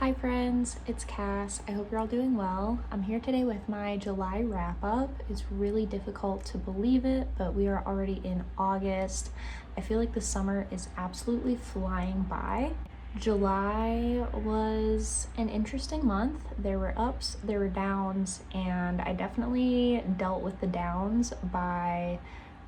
Hi friends, it's Cass. I hope you're all doing well. I'm here today with my July wrap up. It's really difficult to believe it, but we are already in August. I feel like the summer is absolutely flying by. July was an interesting month. There were ups, there were downs, and I definitely dealt with the downs by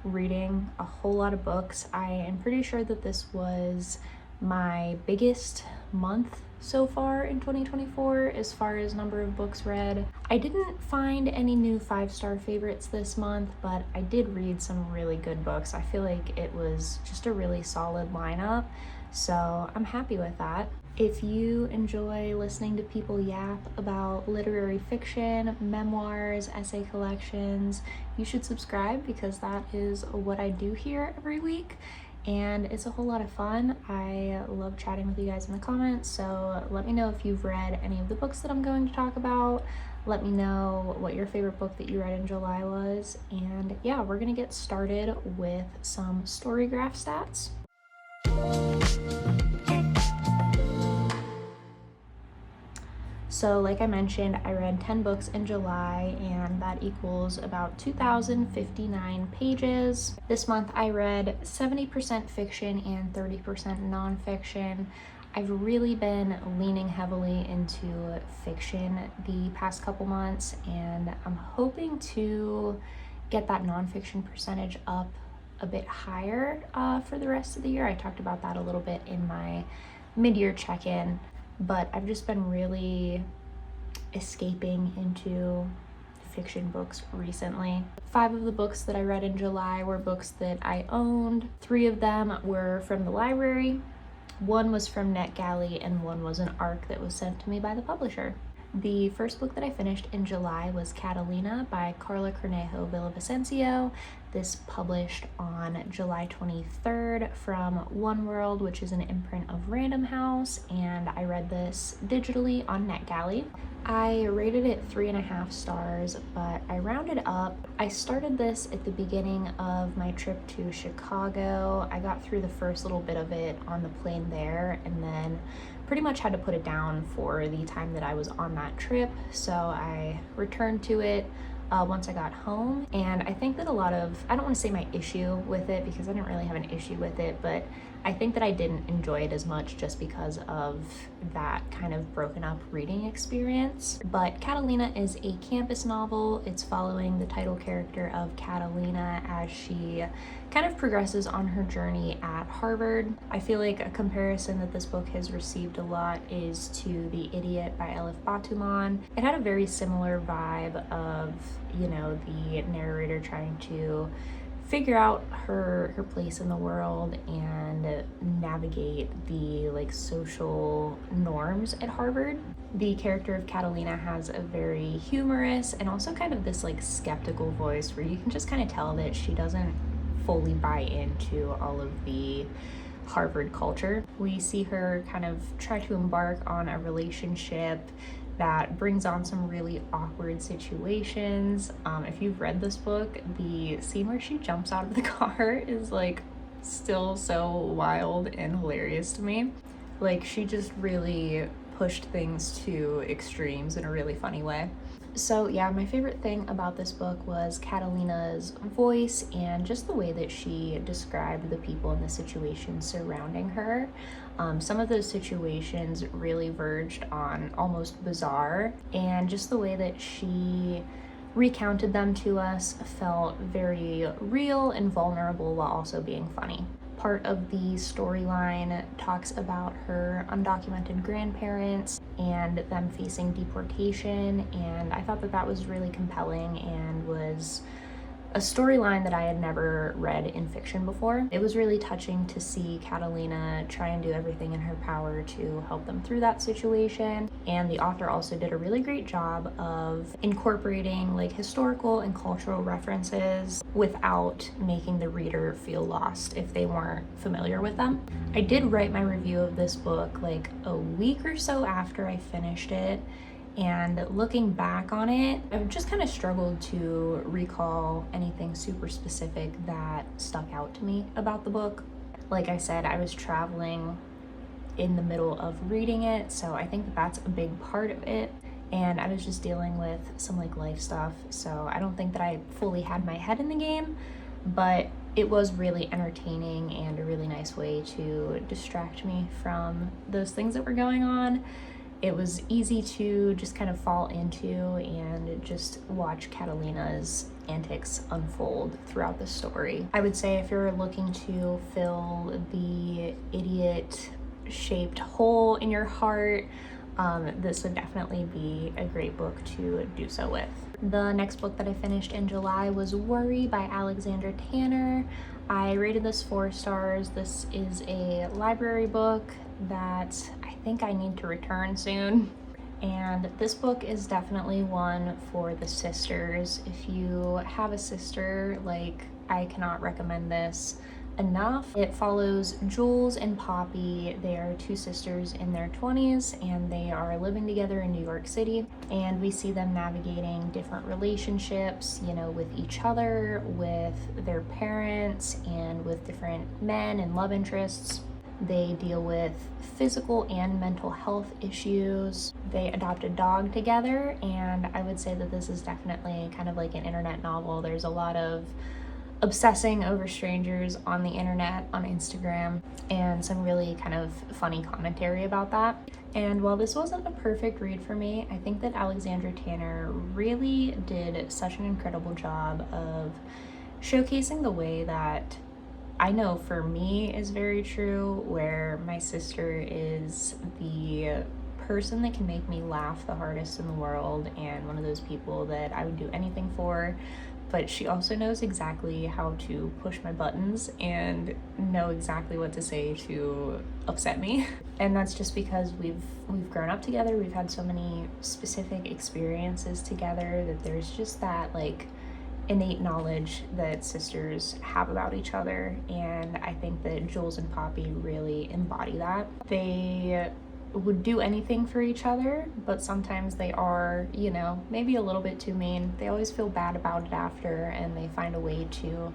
reading a whole lot of books. I am pretty sure that this was my biggest month so far in 2024 as far as number of books read. I didn't find any new 5-star favorites this month, but I did read some really good books. I feel like it was just a really solid lineup, so I'm happy with that. If you enjoy listening to people yap about literary fiction, memoirs, essay collections, you should subscribe because that is what I do here every week. And it's a whole lot of fun. I love chatting with you guys in the comments, so let me know if you've read any of the books that I'm going to talk about. Let me know what your favorite book that you read in July was. And yeah, we're gonna get started with some Storygraph stats. So like I mentioned, I read 10 books in July, and that equals about 2,059 pages. This month I read 70% fiction and 30% nonfiction. I've really been leaning heavily into fiction the past couple months, and I'm hoping to get that nonfiction percentage up a bit higher for the rest of the year. I talked about that a little bit in my mid-year check-in. But I've just been really escaping into fiction books recently. 5 of the books that I read in July were books that I owned. 3 of them were from the library, 1 was from NetGalley, and 1 was an ARC that was sent to me by the publisher. The first book that I finished in July was Catalina by Karla Cornejo Villavicencio. This published on July 23rd from One World, which is an imprint of Random House, and I read this digitally on NetGalley. I rated it 3.5 stars, but I rounded up. I started this at the beginning of my trip to Chicago. I got through the first little bit of it on the plane there, and then pretty much had to put it down for the time that I was on that trip. So I returned to it once I got home, and I think that I don't want to say my issue with it because I didn't really have an issue with it, but I think that I didn't enjoy it as much just because of that kind of broken up reading experience. But Catalina is a campus novel. It's following the title character of Catalina as she kind of progresses on her journey at Harvard. I feel like a comparison that this book has received a lot is to The Idiot by Elif Batuman. It had a very similar vibe of, you know, the narrator trying to figure out her place in the world and navigate the social norms at Harvard. The character of Catalina has a very humorous and also kind of this skeptical voice where you can just kind of tell that she doesn't fully buy into all of the Harvard culture. We see her kind of try to embark on a relationship that brings on some really awkward situations. If you've read this book, the scene where she jumps out of the car is still so wild and hilarious to me. She just really pushed things to extremes in a really funny way. So yeah, my favorite thing about this book was Catalina's voice and just the way that she described the people and the situations surrounding her. Some of those situations really verged on almost bizarre, and just the way that she recounted them to us felt very real and vulnerable while also being funny. Part of the storyline talks about her undocumented grandparents and them facing deportation, and I thought that that was really compelling and was a storyline that I had never read in fiction before. It was really touching to see Catalina try and do everything in her power to help them through that situation, and the author also did a really great job of incorporating historical and cultural references without making the reader feel lost if they weren't familiar with them. I did write my review of this book a week or so after I finished it, and looking back on it, I've just kind of struggled to recall anything super specific that stuck out to me about the book. Like I said, I was traveling in the middle of reading it, so I think that that's a big part of it. And I was just dealing with some like life stuff, so I don't think that I fully had my head in the game, but it was really entertaining and a really nice way to distract me from those things that were going on. It was easy to just kind of fall into and just watch Catalina's antics unfold throughout the story. I would say if you're looking to fill the idiot-shaped hole in your heart, this would definitely be a great book to do so with. The next book that I finished in July was Worry by Alexandra Tanner. I rated this 4 stars. This is a library book that I think I need to return soon. And this book is definitely one for the sisters. If you have a sister, like, I cannot recommend this enough. It follows Jules and Poppy. They are 2 sisters in their 20s and they are living together in New York City, and we see them navigating different relationships, you know, with each other, with their parents, and with different men and love interests. They deal with physical and mental health issues. They adopt a dog together, and I would say that this is definitely kind of like an internet novel. There's a lot of obsessing over strangers on the internet, on Instagram, and some really kind of funny commentary about that. And while this wasn't a perfect read for me, I think that Alexandra Tanner really did such an incredible job of showcasing the way that I know for me is very true, where my sister is the person that can make me laugh the hardest in the world and one of those people that I would do anything for, but she also knows exactly how to push my buttons and know exactly what to say to upset me. And that's just because we've grown up together, we've had so many specific experiences together that there's just that like innate knowledge that sisters have about each other, and I think that Jules and Poppy really embody that. They would do anything for each other, but sometimes they are, you know, maybe a little bit too mean. They always feel bad about it after, and they find a way to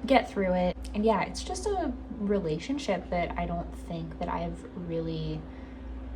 get through it. And yeah, it's just a relationship that I don't think that I've really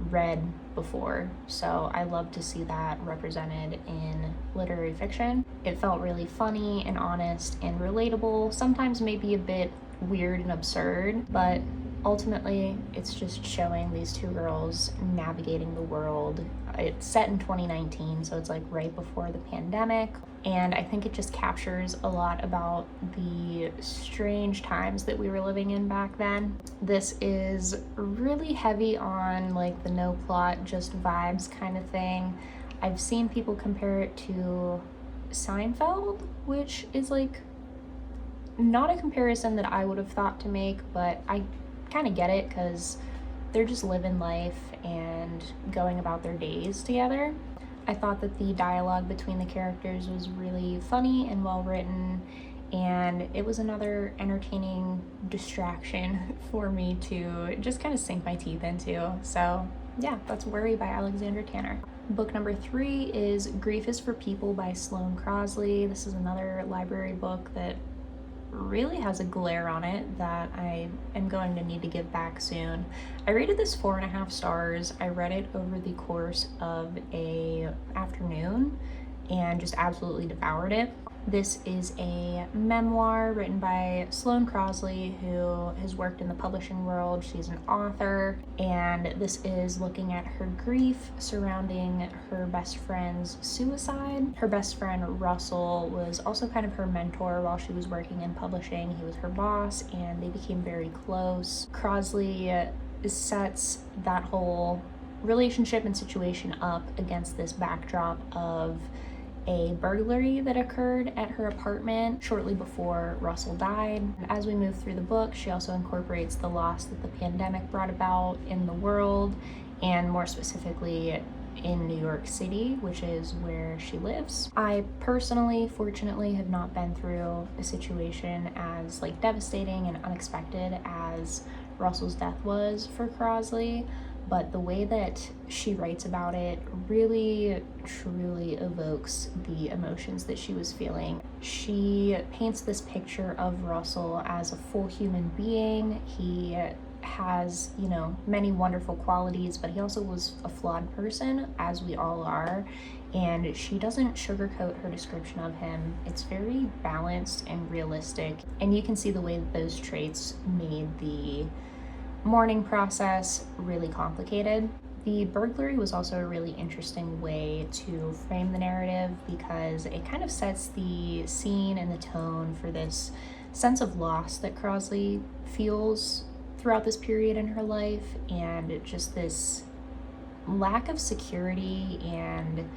read before, so I love to see that represented in literary fiction. It felt really funny and honest and relatable, sometimes maybe a bit weird and absurd, but ultimately it's just showing these 2 girls navigating the world. It's set in 2019, so it's like right before the pandemic, and I think it just captures a lot about the strange times that we were living in back then. This is really heavy on like the no plot, just vibes kind of thing. I've seen people compare it to Seinfeld, which is like not a comparison that I would have thought to make, but I kind of get it because they're just living life and going about their days together. I thought that the dialogue between the characters was really funny and well written, and it was another entertaining distraction for me to just kind of sink my teeth into. So yeah, that's Worry by Alexandra Tanner. Book number 3 is Grief is for People by Sloane Crosley. This is another library book that really has a glare on it that I am going to need to give back soon. I rated this 4.5 stars. I read it over the course of a afternoon and just absolutely devoured it. This is a memoir written by Sloane Crosley, who has worked in the publishing world. She's an author, and this is looking at her grief surrounding her best friend's suicide. Her best friend Russell was also kind of her mentor while she was working in publishing. He was her boss, and they became very close. Crosley sets that whole relationship and situation up against this backdrop of a burglary that occurred at her apartment shortly before Russell died. As we move through the book, she also incorporates the loss that the pandemic brought about in the world, and more specifically in New York City, which is where she lives. I personally, fortunately, have not been through a situation as like devastating and unexpected as Russell's death was for Crosley, but the way that she writes about it really truly evokes the emotions that she was feeling. She paints this picture of Russell as a full human being. He has, you know, many wonderful qualities, but he also was a flawed person, as we all are. And she doesn't sugarcoat her description of him. It's very balanced and realistic. And you can see the way that those traits made the mourning process really complicated. The burglary was also a really interesting way to frame the narrative because it kind of sets the scene and the tone for this sense of loss that Crosley feels throughout this period in her life, and just this lack of security and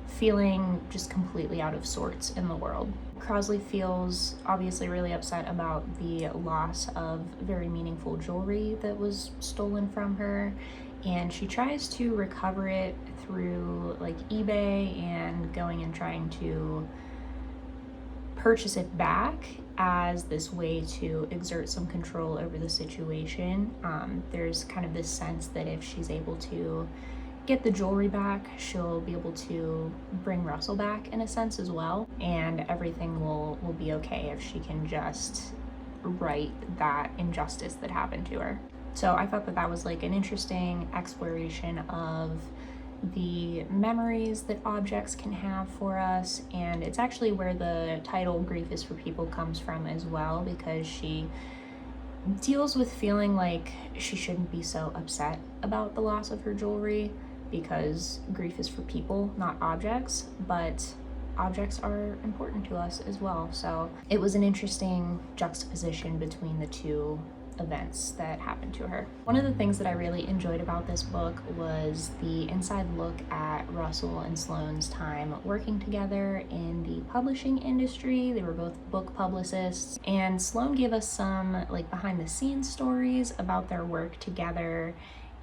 feeling just completely out of sorts in the world. Crosley feels obviously really upset about the loss of very meaningful jewelry that was stolen from her, and she tries to recover it through like eBay and going and trying to purchase it back as this way to exert some control over the situation. There's kind of this sense that if she's able to get the jewelry back, she'll be able to bring Russell back in a sense as well, and everything will be okay if she can just right that injustice that happened to her. So I thought that that was like an interesting exploration of the memories that objects can have for us, and it's actually where the title Grief is for People comes from as well, because she deals with feeling like she shouldn't be so upset about the loss of her jewelry because grief is for people, not objects, but objects are important to us as well. So it was an interesting juxtaposition between the two events that happened to her. One of the things that I really enjoyed about this book was the inside look at Russell and Sloane's time working together in the publishing industry. They were both book publicists, and Sloane gave us some like behind the scenes stories about their work together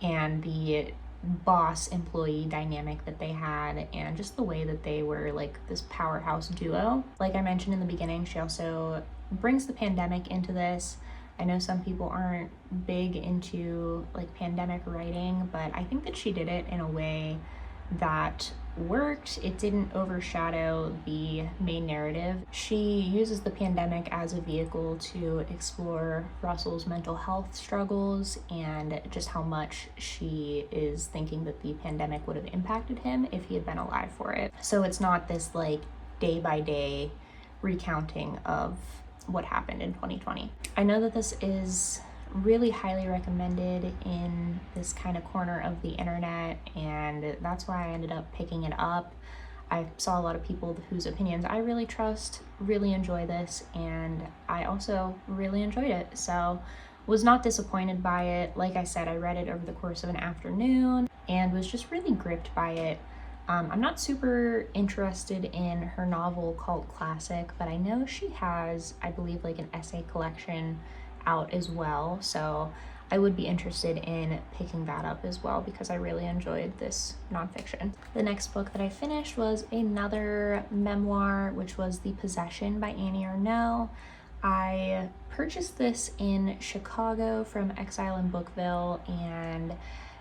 and the boss employee dynamic that they had, and just the way that they were like this powerhouse duo. Like I mentioned in the beginning, she also brings the pandemic into this. I know some people aren't big into like pandemic writing, but I think that she did it in a way that worked. It didn't overshadow the main narrative. She uses the pandemic as a vehicle to explore Russell's mental health struggles and just how much she is thinking that the pandemic would have impacted him if he had been alive for it. So it's not this like day by day recounting of what happened in 2020. I know that this is really highly recommended in this kind of corner of the internet, and that's why I ended up picking it up. I saw a lot of people whose opinions I really trust really enjoy this, and I also really enjoyed it, so was not disappointed by it. Like I said, I read it over the course of an afternoon and was just really gripped by it. I'm not super interested in her novel Cult Classic, but I know she has, I believe, like an essay collection out as well, so I would be interested in picking that up as well because I really enjoyed this nonfiction. The next book that I finished was another memoir, which was The Possession by Annie Ernaux. I purchased this in Chicago from Exile in Bookville and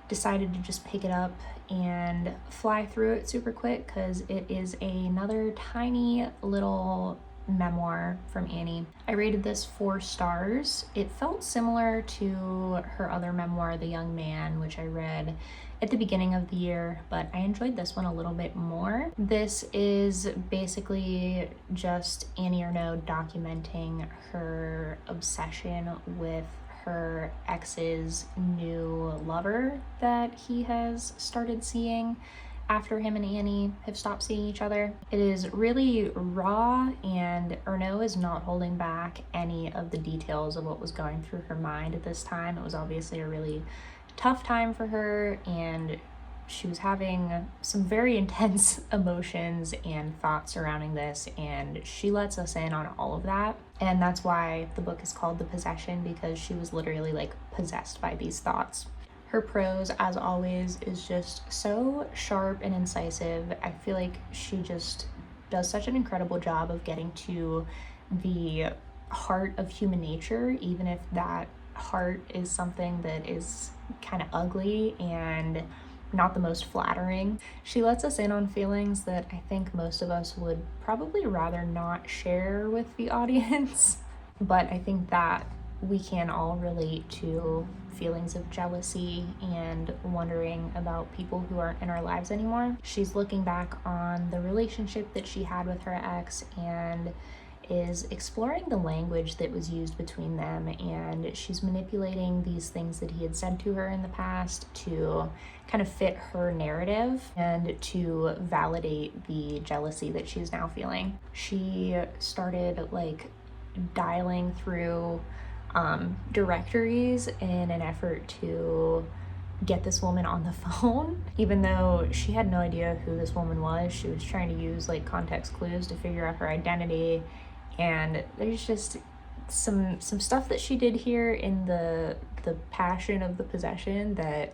decided to just pick it up and fly through it super quick because it is another tiny little memoir from Annie. I rated this 4 stars. It felt similar to her other memoir, The Young Man, which I read at the beginning of the year, but I enjoyed this one a little bit more. This is basically just Annie Ernaux documenting her obsession with her ex's new lover that he has started seeing after him and Annie have stopped seeing each other. It is really raw, and Ernaux is not holding back any of the details of what was going through her mind at this time. It was obviously a really tough time for her, and she was having some very intense emotions and thoughts surrounding this, and she lets us in on all of that. And that's why the book is called The Possession, because she was literally like possessed by these thoughts. Her prose, as always, is just so sharp and incisive. I feel like she just does such an incredible job of getting to the heart of human nature, even if that heart is something that is kind of ugly and not the most flattering. She lets us in on feelings that I think most of us would probably rather not share with the audience. But I think that we can all relate to feelings of jealousy and wondering about people who aren't in our lives anymore. She's looking back on the relationship that she had with her ex and is exploring the language that was used between them, and she's manipulating these things that he had said to her in the past to kind of fit her narrative and to validate the jealousy that she's now feeling. She started like dialing through directories in an effort to get this woman on the phone, even though she had no idea who this woman was. She was trying to use like context clues to figure out her identity, and there's just some stuff that she did here in the passion of the possession that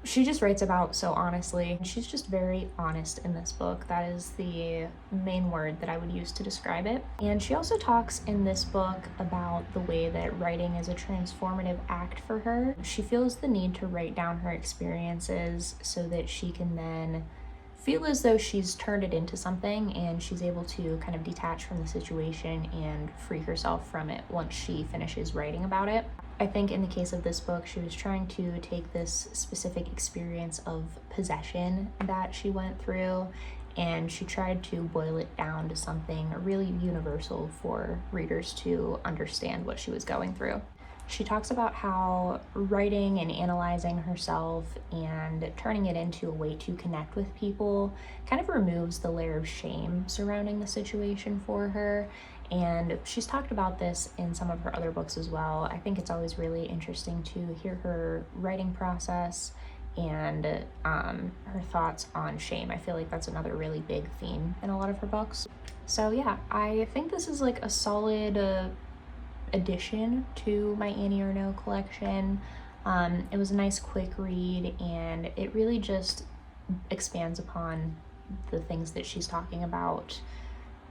she just writes about so honestly. She's just very honest in this book. That is the main word that I would use to describe it. And she also talks in this book about the way that writing is a transformative act for her. She feels the need to write down her experiences so that she can then feel as though she's turned it into something and she's able to kind of detach from the situation and free herself from it once she finishes writing about it. I think in the case of this book, she was trying to take this specific experience of possession that she went through, and she tried to boil it down to something really universal for readers to understand what she was going through. She talks about how writing and analyzing herself and turning it into a way to connect with people kind of removes the layer of shame surrounding the situation for her. And she's talked about this in some of her other books as well. I think it's always really interesting to hear her writing process and her thoughts on shame. I feel like that's another really big theme in a lot of her books. So yeah, I think this is like a solid addition to my Annie Ernaux collection. It was a nice quick read, and it really just expands upon the things that she's talking about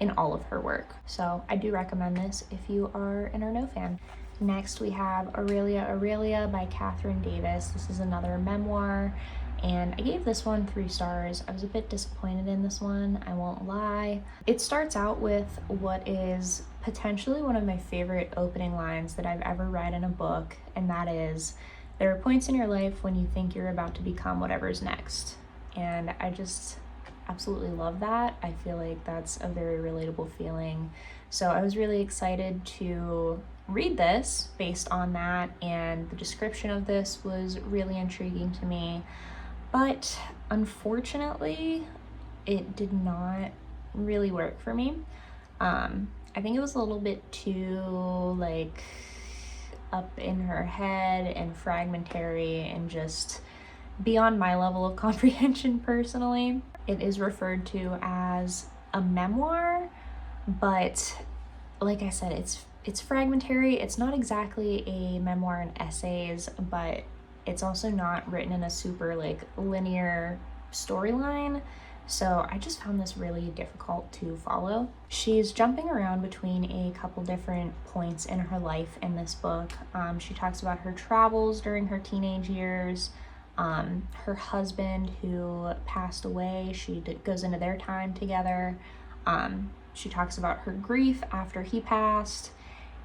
in all of her work. So I do recommend this if you are an Ernaux fan. Next we have Aurelia by Kathryn Davis. This is another memoir, and I gave this one 3 stars. I was a bit disappointed in this one, I won't lie. It starts out with what is potentially one of my favorite opening lines that I've ever read in a book, and that is, "There are points in your life when you think you're about to become whatever's next." And I just absolutely love that. I feel like that's a very relatable feeling. So I was really excited to read this based on that, and the description of this was really intriguing to me. But unfortunately, it did not really work for me. I think it was a little bit too like up in her head and fragmentary and just beyond my level of comprehension personally. It is referred to as a memoir, but like I said, it's fragmentary. It's not exactly a memoir in essays, but it's also not written in a super like linear storyline. So I just found this really difficult to follow. She's jumping around between a couple different points in her life in this book. She talks about her travels during her teenage years, her husband who passed away. She goes into their time together. She talks about her grief after he passed,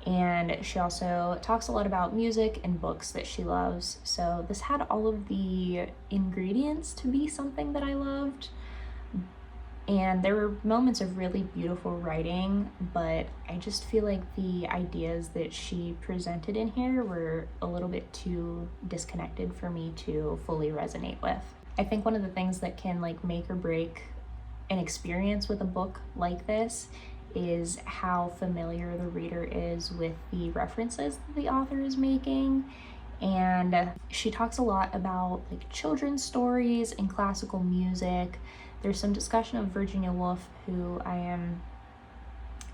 and she also talks a lot about music and books that she loves. So this had all of the ingredients to be something that I loved. And there were moments of really beautiful writing, but I just feel like the ideas that she presented in here were a little bit too disconnected for me to fully resonate with. I think one of the things that can like make or break an experience with a book like this is how familiar the reader is with the references that the author is making. And she talks a lot about like children's stories and classical music. There's some discussion of Virginia Woolf, who I am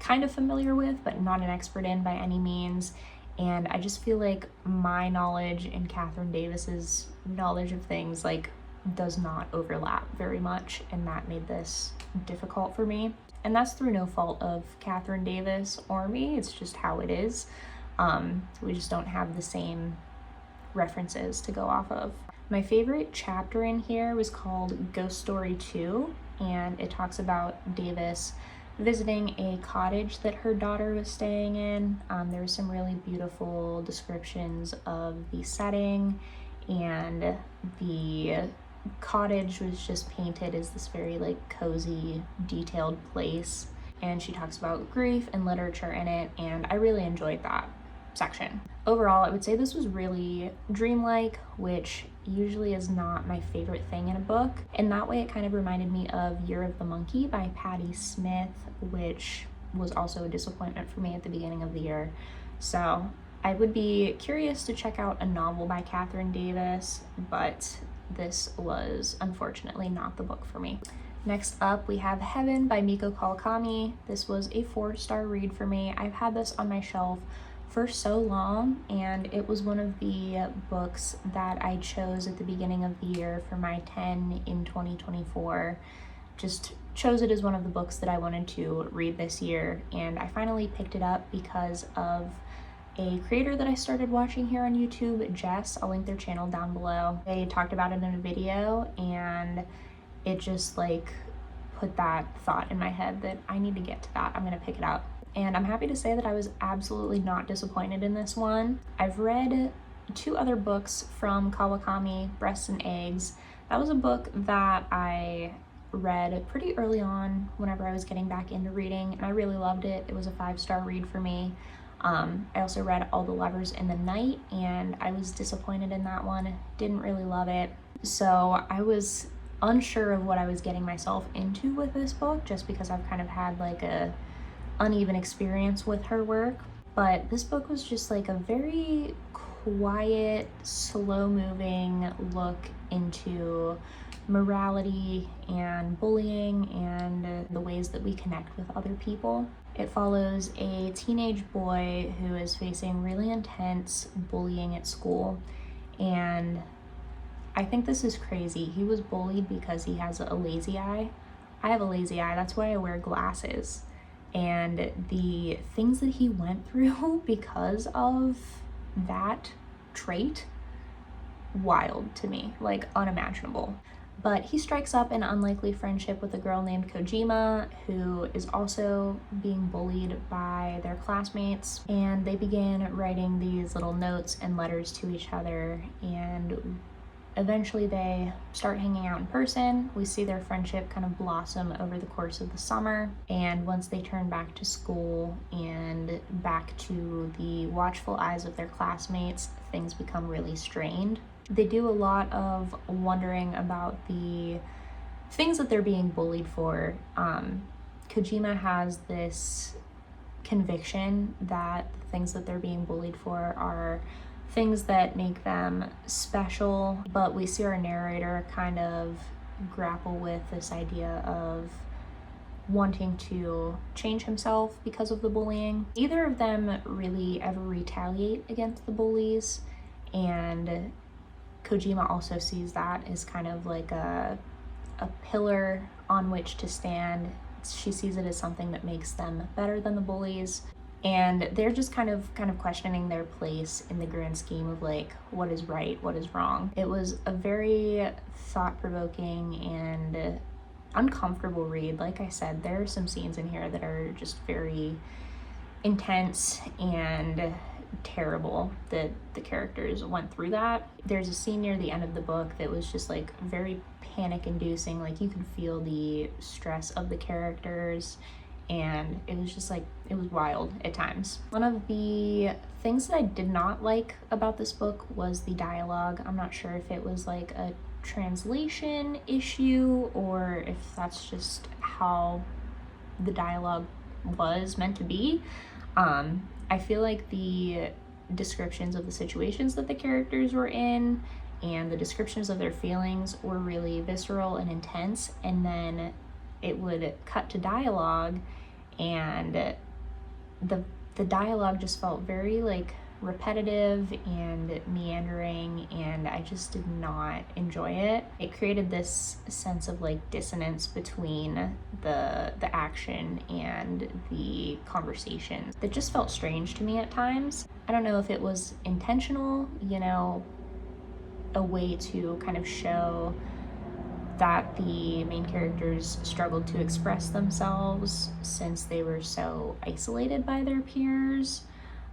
kind of familiar with, but not an expert in by any means. And I just feel like my knowledge and Kathryn Davis's knowledge of things like does not overlap very much, and that made this difficult for me. And that's through no fault of Kathryn Davis or me, it's just how it is. We just don't have the same references to go off of. My favorite chapter in here was called Ghost Story 2, and it talks about Davis visiting a cottage that her daughter was staying in. There were some really beautiful descriptions of the setting, and the cottage was just painted as this very like cozy, detailed place. And she talks about grief and literature in it, and I really enjoyed that section. Overall, I would say this was really dreamlike, which usually is not my favorite thing in a book. In that way, it kind of reminded me of Year of the Monkey by Patti Smith, which was also a disappointment for me at the beginning of the year. So I would be curious to check out a novel by Kathryn Davis, but this was unfortunately not the book for me. Next up, we have Heaven by Mieko Kawakami. This was a 4-star read for me. I've had this on my shelf for so long, and it was one of the books that I chose at the beginning of the year for my 10 in 2024. Just chose it as one of the books that I wanted to read this year, and I finally picked it up because of a creator that I started watching here on YouTube, Jess. I'll link their channel down below. They talked about it in a video, and it just like put that thought in my head that I need to get to that. I'm gonna pick it up. And I'm happy to say that I was absolutely not disappointed in this one. I've read 2 other books from Kawakami, Breasts and Eggs. That was a book that I read pretty early on whenever I was getting back into reading, and I really loved it. It was a 5-star read for me. I also read All the Lovers in the Night, and I was disappointed in that one. Didn't really love it. So I was unsure of what I was getting myself into with this book, just because I've kind of had like a uneven experience with her work. But this book was just like a very quiet, slow-moving look into morality and bullying and the ways that we connect with other people. It follows a teenage boy who is facing really intense bullying at school, and I think this is crazy. He was bullied because he has a lazy eye. I have a lazy eye, that's why I wear glasses. And the things that he went through because of that trait, wild to me, like unimaginable. But he strikes up an unlikely friendship with a girl named Kojima, who is also being bullied by their classmates, and they begin writing these little notes and letters to each other, and eventually they start hanging out in person. We see their friendship kind of blossom over the course of the summer, and once they turn back to school and back to the watchful eyes of their classmates, things become really strained. They do a lot of wondering about the things that they're being bullied for. Kojima has this conviction that the things that they're being bullied for are things that make them special, but we see our narrator kind of grapple with this idea of wanting to change himself because of the bullying. Neither of them really ever retaliate against the bullies, and Kojima also sees that as kind of like a pillar on which to stand. She sees it as something that makes them better than the bullies, and they're just kind of questioning their place in the grand scheme of like what is right, what is wrong. It was a very thought-provoking and uncomfortable read. Like I said, there are some scenes in here that are just very intense and terrible that the characters went through that. There's a scene near the end of the book that was just like very panic-inducing. Like you could feel the stress of the characters, and it was just like, it was wild at times. One of the things that I did not like about this book was the dialogue. I'm not sure if it was like a translation issue or if that's just how the dialogue was meant to be. I feel like the descriptions of the situations that the characters were in and the descriptions of their feelings were really visceral and intense, and then it would cut to dialogue, and the dialogue just felt very like repetitive and meandering, and I just did not enjoy it. It created this sense of like dissonance between the action and the conversation that just felt strange to me at times. I don't know if it was intentional, you know, a way to kind of show that the main characters struggled to express themselves since they were so isolated by their peers,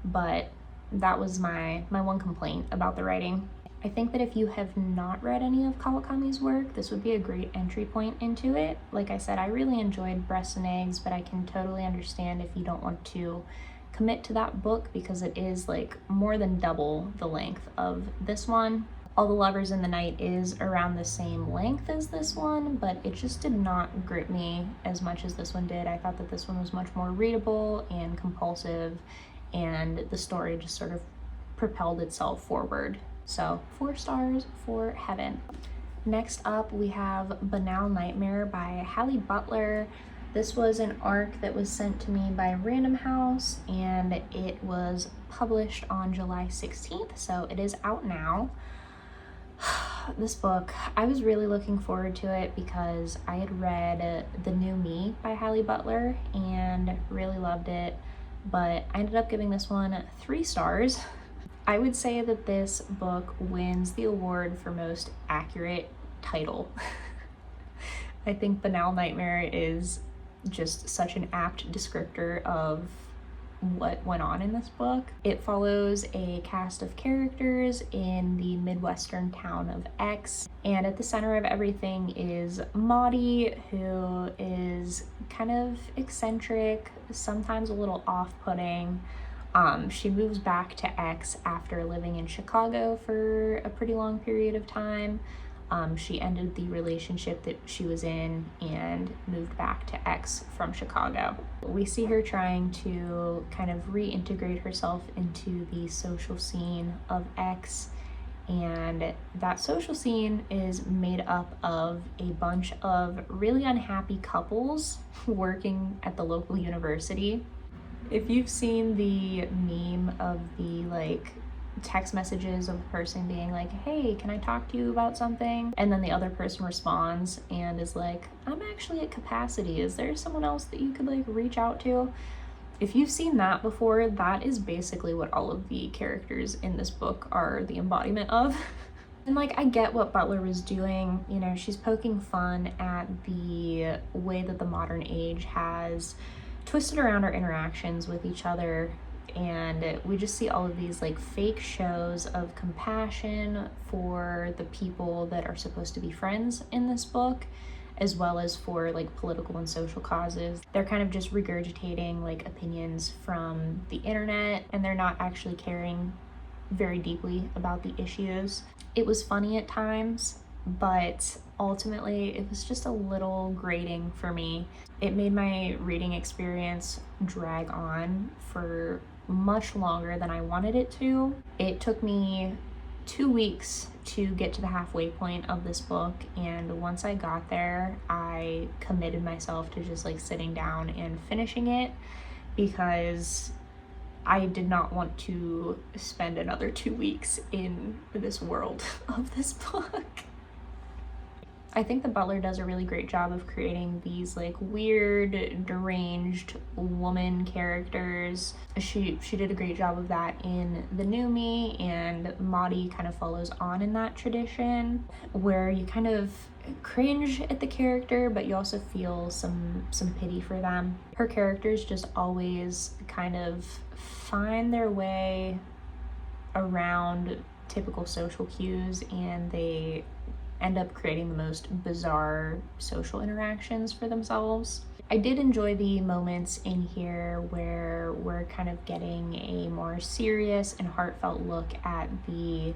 but that was my one complaint about the writing. I think that if you have not read any of Kawakami's work, this would be a great entry point into it. Like I said, I really enjoyed Breasts and Eggs, but I can totally understand if you don't want to commit to that book because it is like more than double the length of this one. All the Lovers in the Night is around the same length as this one, but it just did not grip me as much as this one did. I thought that this one was much more readable and compulsive, and the story just sort of propelled itself forward. So 4 stars for Heaven. Next up, we have Banal Nightmare by Halle Butler. This was an arc that was sent to me by Random House, and it was published on July 16th, so it is out now. This book, I was really looking forward to it because I had read The New Me by Halle Butler and really loved it, but I ended up giving this one 3 stars. I would say that this book wins the award for most accurate title. I think Banal Nightmare is just such an apt descriptor of what went on in this book. It follows a cast of characters in the Midwestern town of X, and at the center of everything is Maudie, who is kind of eccentric, sometimes a little off-putting. She moves back to X after living in Chicago for a pretty long period of time. She ended the relationship that she was in and moved back to X from Chicago. We see her trying to kind of reintegrate herself into the social scene of X, and that social scene is made up of a bunch of really unhappy couples working at the local university. If you've seen the meme of the like text messages of a person being like, hey, can I talk to you about something? And then the other person responds and is like, I'm actually at capacity. Is there someone else that you could like reach out to? If you've seen that before, that is basically what all of the characters in this book are the embodiment of. And like, I get what Butler was doing. You know, she's poking fun at the way that the modern age has twisted around our interactions with each other, and we just see all of these like fake shows of compassion for the people that are supposed to be friends in this book, as well as for like political and social causes. They're kind of just regurgitating like opinions from the internet, and they're not actually caring very deeply about the issues. It was funny at times, but ultimately it was just a little grating for me. It made my reading experience drag on for much longer than I wanted it to. It took me 2 weeks to get to the halfway point of this book, and once I got there, I committed myself to just like sitting down and finishing it because I did not want to spend another 2 weeks in this world of this book. I think the Butler does a really great job of creating these like weird, deranged woman characters. She did a great job of that in The New Me, and Maudie kind of follows on in that tradition where you kind of cringe at the character, but you also feel some pity for them. Her characters just always kind of find their way around typical social cues, and they end up creating the most bizarre social interactions for themselves. I did enjoy the moments in here where we're kind of getting a more serious and heartfelt look at the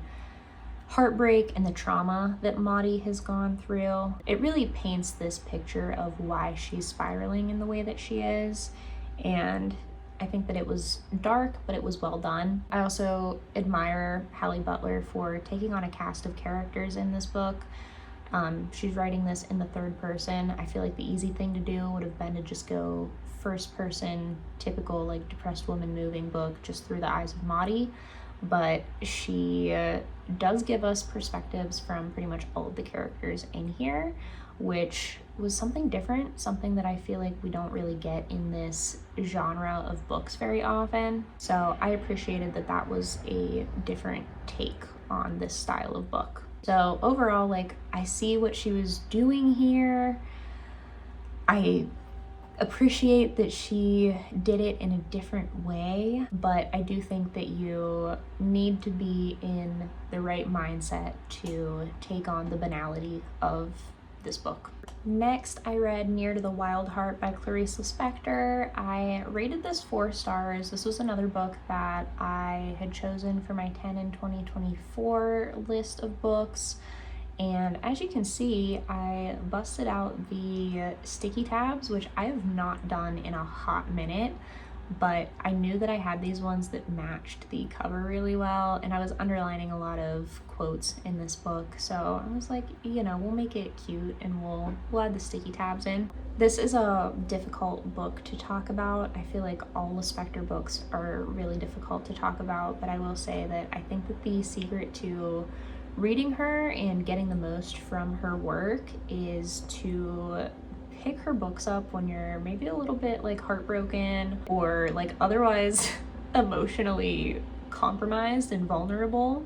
heartbreak and the trauma that Maudie has gone through. It really paints this picture of why she's spiraling in the way that she is, and I think that it was dark, but it was well done. I also admire Halle Butler for taking on a cast of characters in this book. She's writing this in the third person. I feel like the easy thing to do would have been to just go first person, typical like depressed woman moving book just through the eyes of Maudie, but she does give us perspectives from pretty much all of the characters in here, which was something different, something that I feel like we don't really get in this genre of books very often. So I appreciated that that was a different take on this style of book. So overall, like, I see what she was doing here. I appreciate that she did it in a different way, but I do think that you need to be in the right mindset to take on the banality of this book. Next, I read Near to the Wild Heart by Clarice Lispector. I rated this 4 stars. This was another book that I had chosen for my 10 in 2024 list of books. And as you can see, I busted out the sticky tabs, which I have not done in a hot minute, but I knew that I had these ones that matched the cover really well, and I was underlining a lot of quotes in this book, so I was like, you know, we'll make it cute and we'll add the sticky tabs in. This is a difficult book to talk about. I feel like all Lispector books are really difficult to talk about, but I will say that I think that the secret to reading her and getting the most from her work is to pick her books up when you're maybe a little bit like heartbroken or like otherwise emotionally compromised and vulnerable.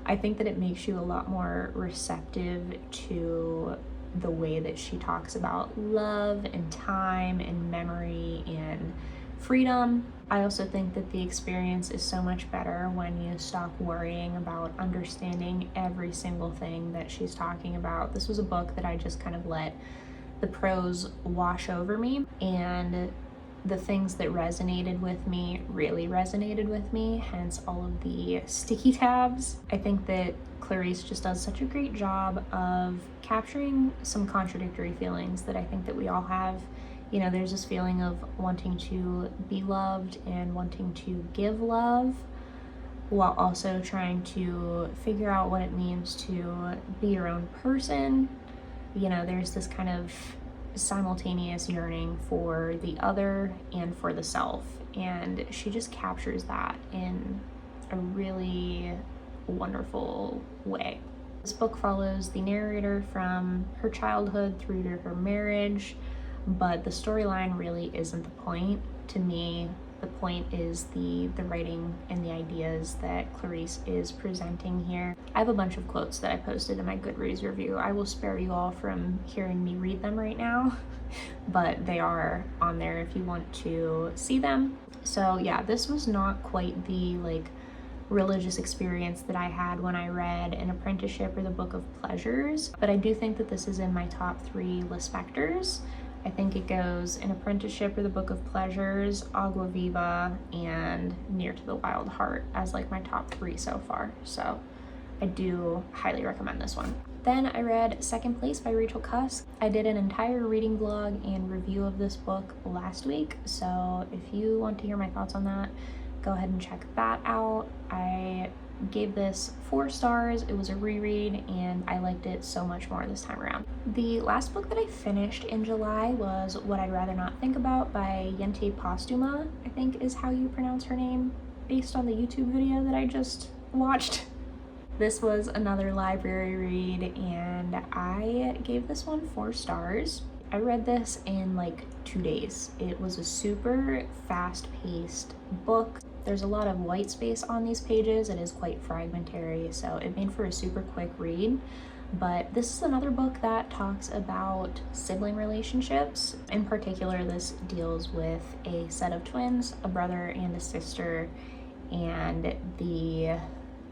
I think that it makes you a lot more receptive to the way that she talks about love and time and memory and freedom. I also think that the experience is so much better when you stop worrying about understanding every single thing that she's talking about. This was a book that I just kind of let the prose wash over me, and the things that resonated with me really resonated with me, hence all of the sticky tabs. I think that Clarice just does such a great job of capturing some contradictory feelings that I think that we all have. You know, there's this feeling of wanting to be loved and wanting to give love, while also trying to figure out what it means to be your own person. You know, there's this kind of simultaneous yearning for the other and for the self, and she just captures that in a really wonderful way. This book follows the narrator from her childhood through to her marriage, but the storyline really isn't the point. To me, the point is the writing and the ideas that Clarice is presenting here. I have a bunch of quotes that I posted in my Goodreads review. I will spare you all from hearing me read them right now, but they are on there if you want to see them. So yeah, this was not quite the like religious experience that I had when I read An Apprenticeship or the Book of Pleasures, but I do think that this is in my top 3 Lispectors. I think it goes An Apprenticeship or the Book of Pleasures, Agua Viva, and Near to the Wild Heart as like my top 3 so far. So I do highly recommend this one. Then I read Second Place by Rachel Cusk. I did an entire reading vlog and review of this book last week, so if you want to hear my thoughts on that, go ahead and check that out. I gave this 4 stars. It was a reread and I liked it so much more this time around. The last book that I finished in July was What I'd Rather Not Think About by Jente, posthuma, I think is how you pronounce her name, based on the YouTube video that I just watched. This was another library read and I gave this one 4 stars. I read this in like 2 days. It was a super fast-paced book. There's a lot of white space on these pages. It is quite fragmentary, so it made for a super quick read. But this is another book that talks about sibling relationships. In particular, this deals with a set of twins, a brother and a sister, and the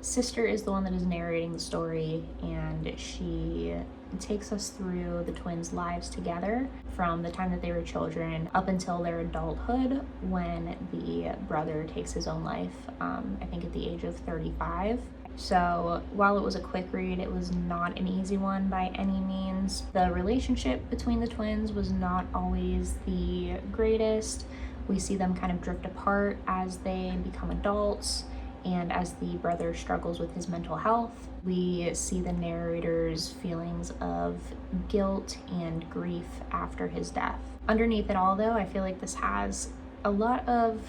sister is the one that is narrating the story, and she takes us through the twins' lives together from the time that they were children up until their adulthood, when the brother takes his own life, I think at the age of 35. So while it was a quick read, it was not an easy one by any means. The relationship between the twins was not always the greatest. We see them kind of drift apart as they become adults, and as the brother struggles with his mental health. We see the narrator's feelings of guilt and grief after his death. Underneath it all, though, I feel like this has a lot of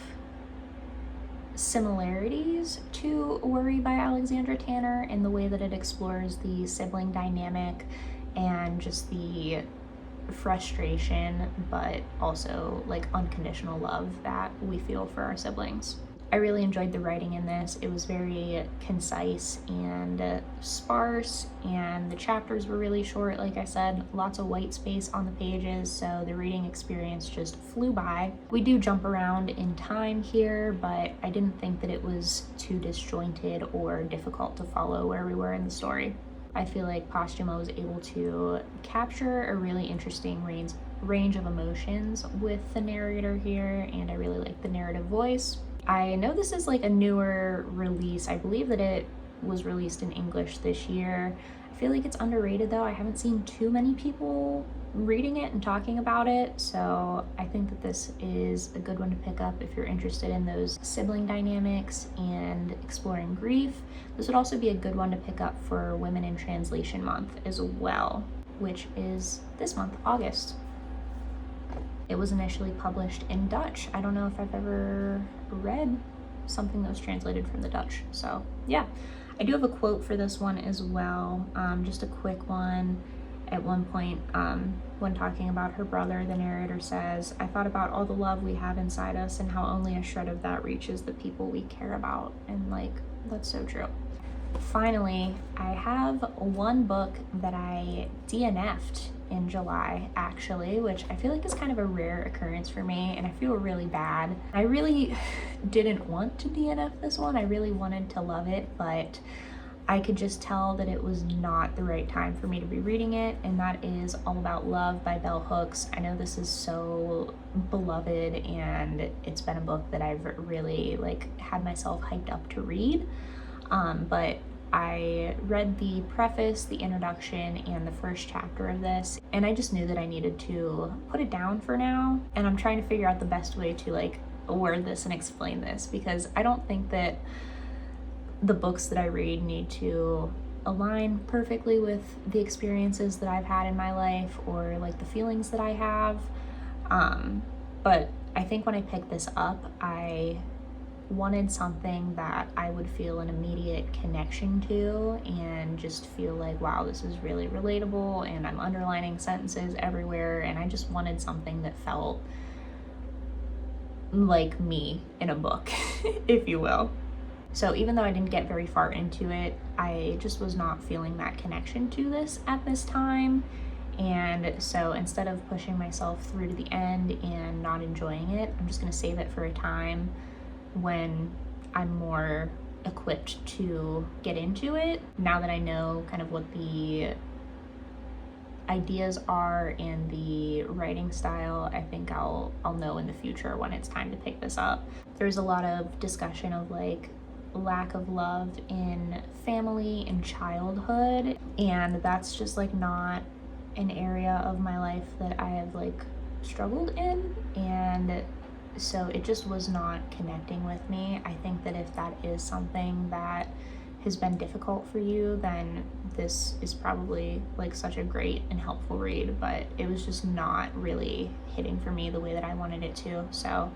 similarities to Worry by Alexandra Tanner in the way that it explores the sibling dynamic and just the frustration, but also like unconditional love that we feel for our siblings. I really enjoyed the writing in this. It was very concise and sparse, and the chapters were really short. Like I said, lots of white space on the pages, so the reading experience just flew by. We do jump around in time here, but I didn't think that it was too disjointed or difficult to follow where we were in the story. I feel like Posthuma was able to capture a really interesting range of emotions with the narrator here, and I really like the narrative voice. I know this is like a newer release. I believe that it was released in English this year. I feel like it's underrated though. I haven't seen too many people reading it and talking about it, so I think that this is a good one to pick up if you're interested in those sibling dynamics and exploring grief. This would also be a good one to pick up for Women in Translation Month as well, which is this month, August. It was initially published in Dutch. I don't know if I've ever read something that was translated from the Dutch, so yeah. I do have a quote for this one as well, just a quick one. At one point, when talking about her brother, the narrator says, "I thought about all the love we have inside us and how only a shred of that reaches the people we care about." And like, that's so true. Finally, I have one book that I DNF'd in July, actually, which I feel like is kind of a rare occurrence for me, and I feel really bad. I really didn't want to DNF this one. I really wanted to love it, but I could just tell that it was not the right time for me to be reading it, and that is All About Love by Bell Hooks. I know this is so beloved, and it's been a book that I've really like had myself hyped up to read, but I read the preface, the introduction, and the first chapter of this, and I just knew that I needed to put it down for now, and I'm trying to figure out the best way to like word this and explain this, because I don't think that the books that I read need to align perfectly with the experiences that I've had in my life or like the feelings that I have, but I think when I picked this up, I wanted something that I would feel an immediate connection to and just feel like, wow, this is really relatable, and I'm underlining sentences everywhere, and I just wanted something that felt like me in a book, if you will. So even though I didn't get very far into it, I just was not feeling that connection to this at this time. And so instead of pushing myself through to the end and not enjoying it, I'm just gonna save it for a time when I'm more equipped to get into it. Now that I know kind of what the ideas are and the writing style, I think I'll know in the future when it's time to pick this up. There's a lot of discussion of like lack of love in family and childhood, and that's just like not an area of my life that I have like struggled in, and so it just was not connecting with me. I think that if that is something that has been difficult for you, then this is probably like such a great and helpful read, but it was just not really hitting for me the way that I wanted it to. So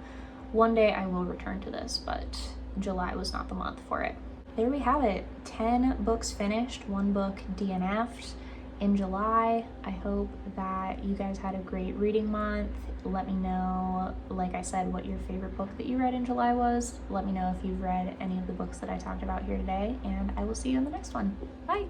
one day I will return to this, but July was not the month for it. There we have it, 10 books finished, 1 book DNF'd in July. I hope that you guys had a great reading month. Let me know, like I said, what your favorite book that you read in July was. Let me know if you've read any of the books that I talked about here today, and I will see you in the next one. Bye!